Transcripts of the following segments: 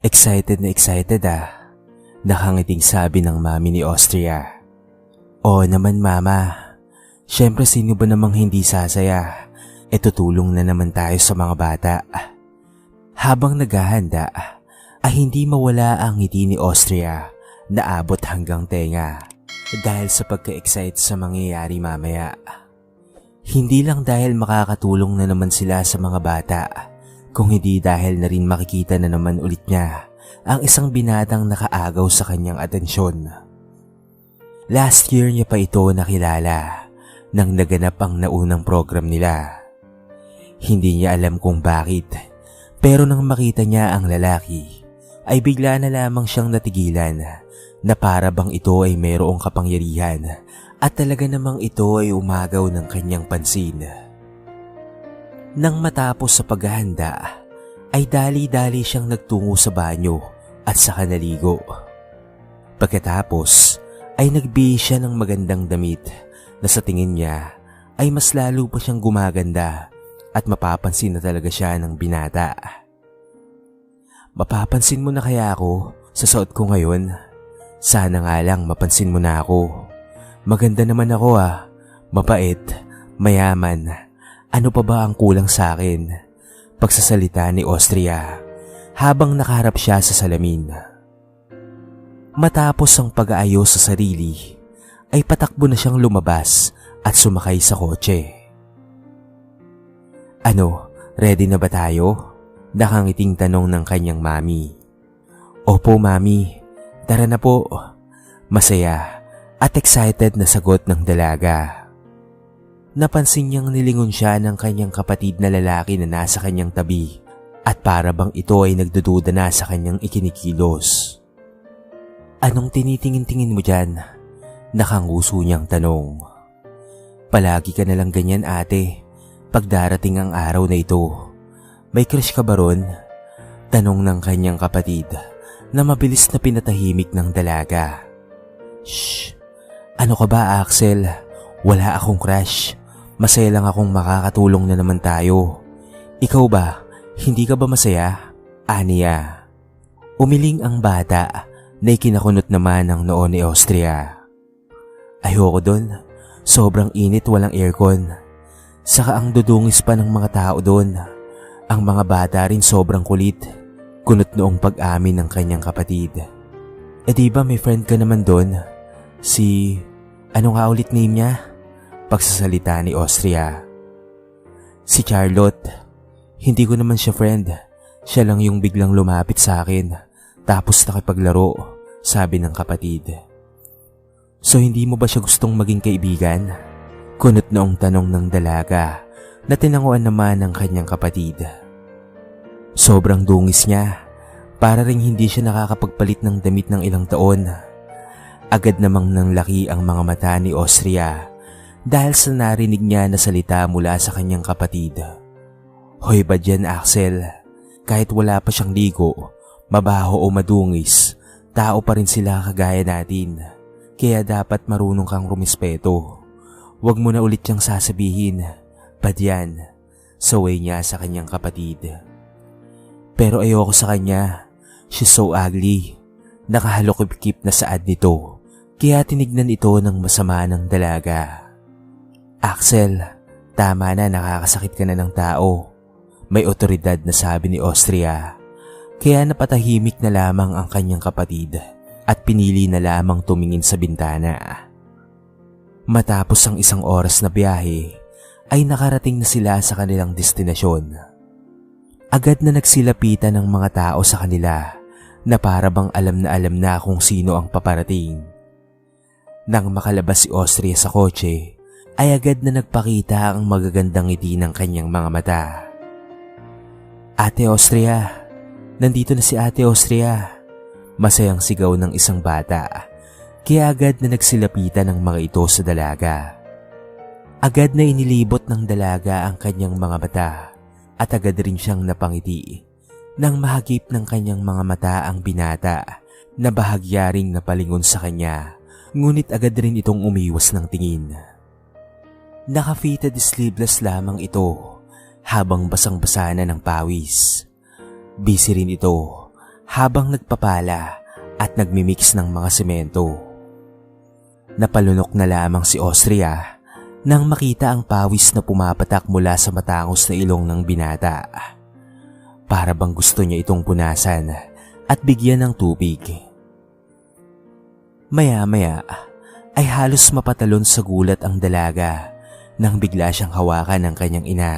Excited ah. Nakangiting sabi ng mami ni Austria. Oo naman mama. Siyempre sino ba namang hindi sasaya? Tutulong na naman tayo sa mga bata. Habang naghahanda, hindi mawala ang ngiti ni Austria na abot hanggang tenga dahil sa pagka-excite sa mangyayari mamaya. Hindi lang dahil makakatulong na naman sila sa mga bata, kung hindi dahil na rin makikita na naman ulit niya ang isang binatang nakaagaw sa kanyang atensyon. Last year niya pa ito nakilala nang naganap ang naunang program nila. Hindi niya alam kung bakit, pero nang makita niya ang lalaki, ay bigla na lamang siyang natigilan na para bang ito ay mayroong kapangyarihan at talaga namang ito ay umagaw ng kanyang pansin. Nang matapos sa paghahanda, ay dali-dali siyang nagtungo sa banyo at saka naligo. Pagkatapos ay nagbihis siya ng magandang damit na sa tingin niya ay mas lalo pa siyang gumaganda at mapapansin na talaga siya ng binata. Mapapansin mo na kaya ako sa suot ko ngayon? Sana nga lang mapansin mo na ako. Maganda naman ako mapait, mayaman. Ano pa ba ang kulang sa akin? Pagsasalita ni Austria habang nakaharap siya sa salamin. Matapos ang pag-aayos sa sarili, ay patakbo na siyang lumabas at sumakay sa kotse. Ano, ready na ba tayo? Nakangiting tanong ng kanyang mami. Opo mami, tara na po. Masaya at excited na sagot ng dalaga. Napansin niyang nilingon siya ng kanyang kapatid na lalaki na nasa kanyang tabi at para bang ito ay nagdududa na sa kanyang ikinikilos. Anong tinitingin-tingin mo dyan? Nakanguso niyang tanong. Palagi ka nalang ganyan ate, pag darating ang araw na ito. May crush ka ba ron? Tanong ng kanyang kapatid na mabilis na pinatahimik ng dalaga. Shh! Ano ka ba Axel? Wala akong crush. Masaya lang akong makakatulong na naman tayo. Ikaw ba? Hindi ka ba masaya? Aniya. Umiling ang bata na ikinakunot naman ng noo ni Austria. Ayoko dun. Sobrang init, walang aircon. Saka ang dudungis pa ng mga tao dun. Ang mga bata rin sobrang kulit. Kunot noong pag-amin ng kanyang kapatid. Diba may friend ka naman dun? Ano nga ulit name niya? Pagsasalita ni Austria. Si Charlotte. Hindi ko naman siya friend. Siya lang yung biglang lumapit sa akin. Tapos nakipaglaro, sabi ng kapatid. So hindi mo ba siya gustong maging kaibigan? Kunot noong tanong ng dalaga na tinanguan naman ng kanyang kapatid. Sobrang dungis niya. Para ring hindi siya nakakapagpalit ng damit ng ilang taon. Agad namang nanlaki ang mga mata ni Austria dahil sa narinig niya na salita mula sa kanyang kapatid. Hoy ba dyan Axel? Kahit wala pa siyang ligo, mabaho o madungis, tao pa rin sila kagaya natin. Kaya dapat marunong kang rumispeto. Huwag mo na ulit siyang sasabihin. Bad yan, saway niya sa kanyang kapatid. Pero ayoko sa kanya. She's so ugly. Nakahalokip-kip na saad nito. Kaya tinignan ito ng masama ng dalaga. Axel, tama na, nakakasakit ka na ng tao. May otoridad na sabi ni Austria. Kaya napatahimik na lamang ang kanyang kapatid at pinili na lamang tumingin sa bintana. Matapos ang isang oras na biyahe, ay nakarating na sila sa kanilang destinasyon. Agad na nagsilapitan ng mga tao sa kanila na para bang alam na kung sino ang paparating. Nang makalabas si Austria sa kotse, ay agad na nagpakita ang magagandang ngiti ng kanyang mga mata. Ate Austria, nandito na si Ate Austria. Masayang sigaw ng isang bata, kaya agad na nagsilapitan ng mga ito sa dalaga. Agad na inilibot ng dalaga ang kanyang mga mata at agad rin siyang napangiti nang mahagip ng kanyang mga mata ang binata na bahagyaring napalingon sa kanya, ngunit agad rin itong umiwas ng tingin. Naka-fitted sleeveless lamang ito habang basang-basa na ng pawis. Busy rin ito habang nagpapala at nagmimix ng mga semento. Napalunok na lamang si Austria nang makita ang pawis na pumapatak mula sa matangos na ilong ng binata. Para bang gusto niya itong punasan at bigyan ng tubig. Maya-maya ay halos mapatalon sa gulat ang dalaga nang bigla siyang hawakan ng kanyang ina.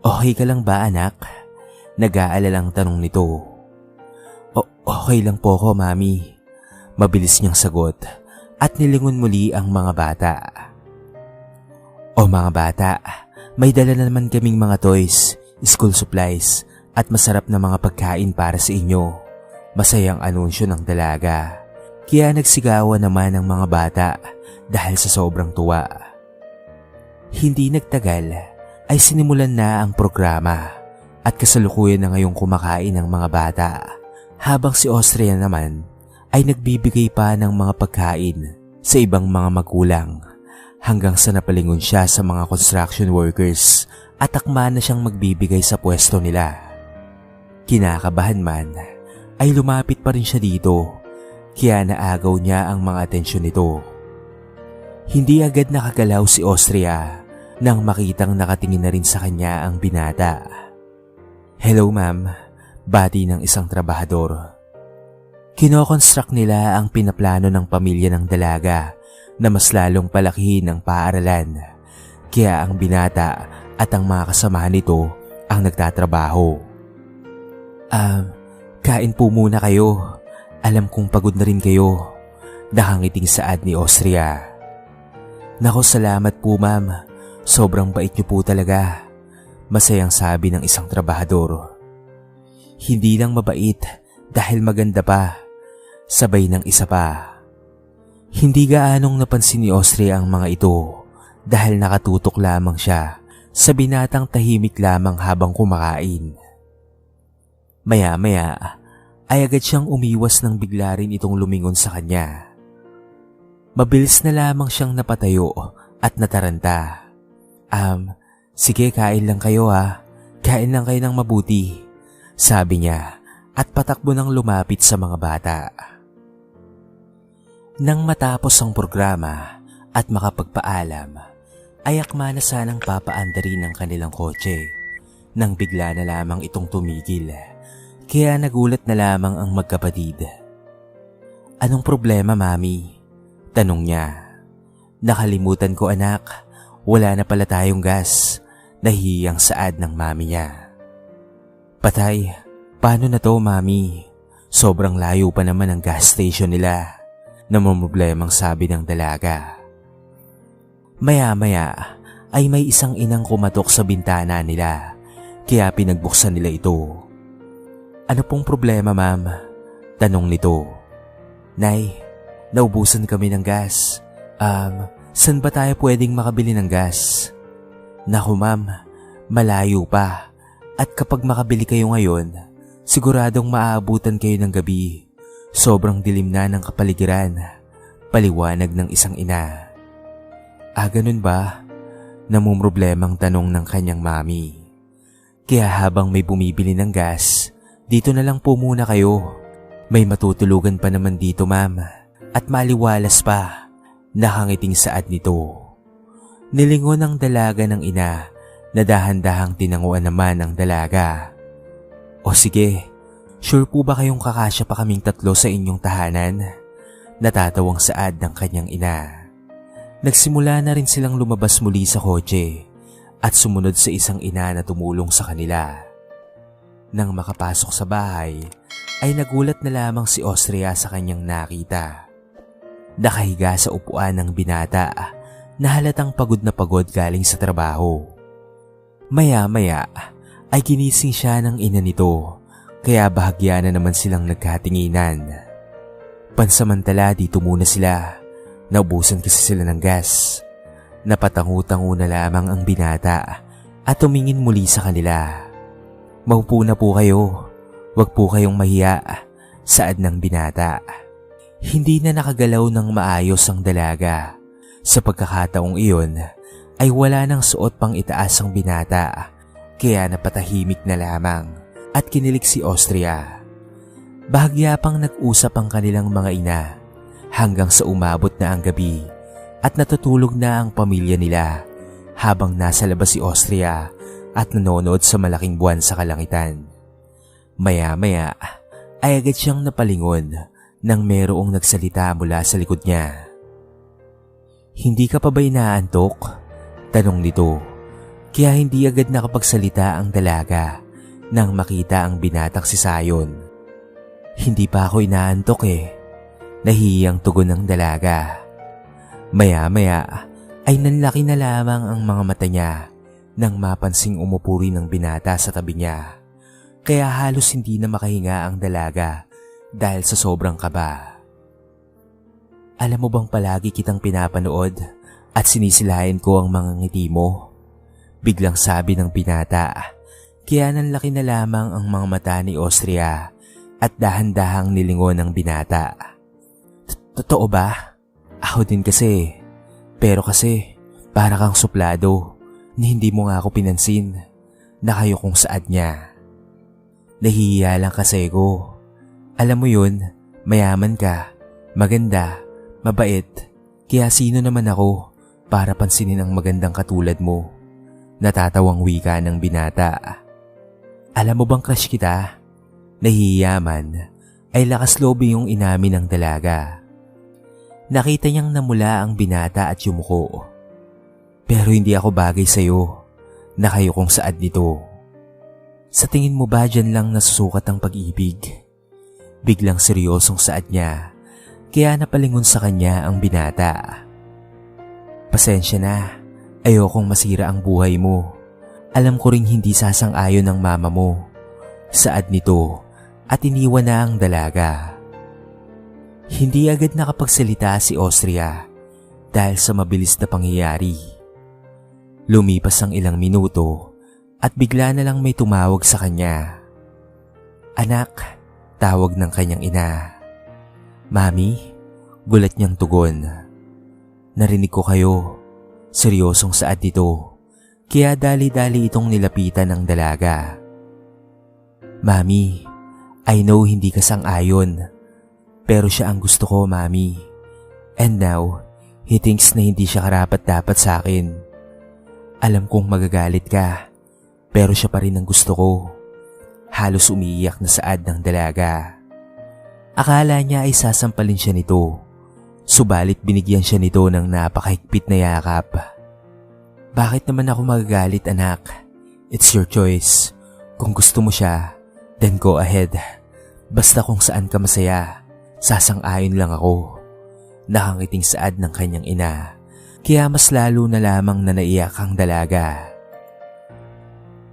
"Okay ka lang ba, anak?" Nag-aalalang tanong nito. Okay lang po ko, Mami." Mabilis niyang sagot at nilingon muli ang mga bata. "O mga bata, may dala na naman kaming mga toys, school supplies at masarap na mga pagkain para sa inyo." Masayang anunsyo ng dalaga. Kaya nagsigawan naman ang mga bata dahil sa sobrang tuwa. Hindi nagtagal ay sinimulan na ang programa at kasalukuyan na ngayong kumakain ng mga bata, habang si Austria naman ay nagbibigay pa ng mga pagkain sa ibang mga magulang hanggang sa napalingon siya sa mga construction workers at akma na siyang magbibigay sa pwesto nila. Kinakabahan man ay lumapit pa rin siya dito, kaya naagaw niya ang mga atensyon nito. Hindi agad nakagalaw si Austria nang makitang nakatingin na rin sa kanya ang binata. "Hello ma'am," bati ng isang trabahador. Kino-construct nila ang pinaplano ng pamilya ng dalaga na mas lalong palakihin ang paaralan, kaya ang binata at ang mga kasamahan nito ang nagtatrabaho. Kain po muna kayo. Alam kong pagod na rin kayo." Nakangiting saad ni Austria. "Nako, salamat po ma'am. Sobrang bait niyo po talaga." Masayang sabi ng isang trabahador. "Hindi lang mabait dahil maganda pa." Sabay ng isa pa. Hindi gaanong napansin ni Austria ang mga ito dahil nakatutok lamang siya sa binatang tahimik lamang habang kumakain. Maya-maya ay agad siyang umiwas nang bigla rin itong lumingon sa kanya. Mabilis na lamang siyang napatayo at nataranta. Sige, kain lang kayo ha. Kain lang kayo ng mabuti," sabi niya at patakbo nang lumapit sa mga bata. Nang matapos ang programa at makapagpaalam, ay akma na sanang papaandarin ng kanilang kotse nang bigla na lamang itong tumigil. Kaya nagulat na lamang ang magkapatid. "Anong problema, Mami?" tanong niya. "Nakalimutan ko, anak. Wala na pala tayong gas." Nahihiyang saad ng mami niya. "Patay, paano na to, Mami? Sobrang layo pa naman ang gas station nila." Namumroblemang sabi ng dalaga. Maya-maya ay may isang inang kumatok sa bintana nila, kaya pinagbuksan nila ito. "Ano pong problema, ma'am?" tanong nito. "Nay, naubusan kami ng gas. Saan ba tayo pwedeng makabili ng gas?" "Naku ma'am, malayo pa. At kapag makabili kayo ngayon, siguradong maaabutan kayo ng gabi. Sobrang dilim na ng kapaligiran," paliwanag ng isang ina. Ganun ba?" Namumroblemang tanong ng kanyang mami. "Kaya habang may bumibili ng gas, dito na lang po muna kayo. May matutulugan pa naman dito, ma'am. At maliwalas pa." Nakangiting saad nito. Nilingon ang dalaga ng ina na dahan-dahang tinanguan naman ang dalaga. "O sige, sure po ba kayong kakasya pa kaming tatlo sa inyong tahanan?" Natatawang saad ng kanyang ina. Nagsimula na rin silang lumabas muli sa kotse at sumunod sa isang ina na tumulong sa kanila. Nang makapasok sa bahay, ay nagulat na lamang si Austria sa kanyang nakita. Nakahiga sa upuan ng binata na halatang pagod na pagod galing sa trabaho. Maya-maya ay ginising siya ng ina nito, kaya bahagya na naman silang nagkatinginan. Pansamantala dito muna sila. Naubusan kasi sila ng gas. Napatangu-tangu na lamang ang binata at tumingin muli sa kanila. "Maupo na po kayo. Huwag po kayong mahiya," saad ng binata. Hindi na nakagalaw ng maayos ang dalaga. Sa pagkakataong iyon ay wala nang suot pang itaas ang binata, kaya napatahimik na lamang at kinilig si Austria. Bahagya pang nag-usap ang kanilang mga ina hanggang sa umabot na ang gabi at natutulog na ang pamilya nila habang nasa labas si Austria at nanonood sa malaking buwan sa kalangitan. Maya-maya ay agad siyang napalingon nang merong nagsalita mula sa likod niya. "Hindi ka pa ba inaantok?" tanong nito. Kaya hindi agad nakapagsalita ang dalaga nang makita ang binatang si Sayon. "Hindi pa ako inaantok eh," nahihiyang tugon ng dalaga. Maya-maya ay nanlaki na lamang ang mga mata niya nang mapansing umupuri ng binata sa tabi niya. Kaya halos hindi na makahinga ang dalaga dahil sa sobrang kaba. "Alam mo bang palagi kitang pinapanood at sinisilayan ko ang mga ngiti mo?" Biglang sabi ng binata. Kaya nanlaki na lamang ang mga mata ni Austria at dahan-dahang nilingon ng binata. "Totoo ba? Ako din kasi. Pero kasi para kang suplado na hindi mo nga ako pinansin na kayo kung saad niya." "Nahihiya lang kasi ko. Alam mo yun, mayaman ka, maganda, mabait. Kaya sino naman ako para pansinin ang magandang katulad mo?" Natatawang wika ng binata. "Alam mo bang crush kita?" Nahihiyaman ay lakas loob yung inamin ng dalaga. Nakita niyang namula ang binata at yumuko. "Pero hindi ako bagay sa'yo na kayo kung saad nito. Sa tingin mo ba dyan lang nasusukat ang pag-ibig?" Biglang seryosong saad niya, kaya napalingon sa kanya ang binata. "Pasensya na, ayokong masira ang buhay mo. Alam ko ring hindi sasang-ayon ang mama mo." Saad nito at iniwan na ang dalaga. Hindi agad nakapagsalita si Austria dahil sa mabilis na pangyayari. Lumipas ang ilang minuto at bigla na lang may tumawag sa kanya. "Anak," tawag ng kanyang ina. "Mami?" gulat niyang tugon. "Narinig ko kayo." Seryosong saad nito, kaya dali-dali itong nilapitan ng dalaga. "Mami, I know hindi ka sang-ayon, pero siya ang gusto ko, Mami. And now, he thinks na hindi siya karapat-dapat sa akin. Alam kong magagalit ka, pero siya pa rin ang gusto ko." Halos umiiyak na saad ng dalaga. Akala niya ay sasampalin siya nito, subalit binigyan siya nito ng napakahigpit na yakap. "Bakit naman ako magagalit, anak? It's your choice. Kung gusto mo siya, then go ahead. Basta kung saan ka masaya, sasang-ayon lang ako." Nakangiting saad ng kanyang ina, kaya mas lalo na lamang na naiyak ang dalaga.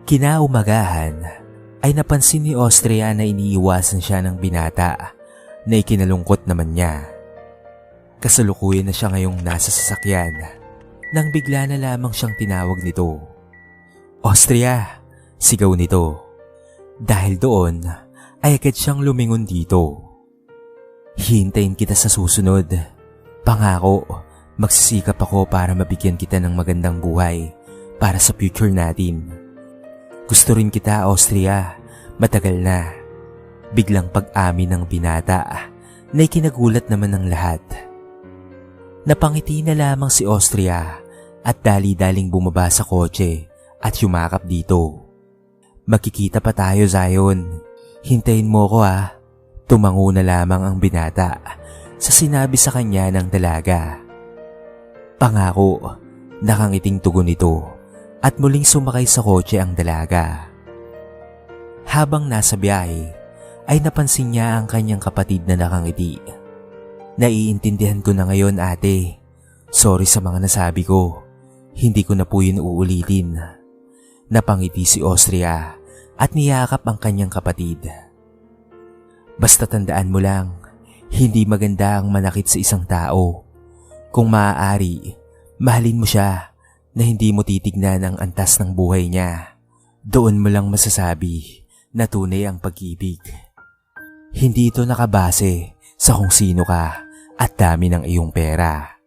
Kinaumagahan ay napansin ni Austria na iniiwasan siya ng binata na ikinalungkot naman niya. Kasalukuyan na siya ngayong nasa sasakyan nang bigla na lamang siyang tinawag nito. "Austria!" sigaw nito. Dahil doon ay agad siyang lumingon dito. "Hihintayin kita sa susunod. Pangako, magsisikap ako para mabigyan kita ng magandang buhay para sa future natin. Gusto rin kita, Austria. Matagal na." Biglang pag-amin ng binata na ikinagulat naman ng lahat. Napangiti na lamang si Austria at dali-daling bumaba sa kotse at yumakap dito. "Magkikita pa tayo, Zion. Hintayin mo ko ah." Tumango na lamang ang binata sa sinabi sa kanya ng dalaga. "Pangako," nakangiting tugon nito at muling sumakay sa kotse ang dalaga. Habang nasa biyahe ay napansin niya ang kanyang kapatid na nakangiti. "Naiintindihan ko na ngayon, ate. Sorry sa mga nasabi ko. Hindi ko na po yun uulitin." Napangiti si Austria at niyakap ang kanyang kapatid. "Basta tandaan mo lang, hindi maganda ang manakit sa isang tao. Kung maaari, mahalin mo siya na hindi mo titignan ang antas ng buhay niya. Doon mo lang masasabi na tunay ang pag-ibig. Hindi ito nakabase sa kung sino ka at dami ng iyong pera."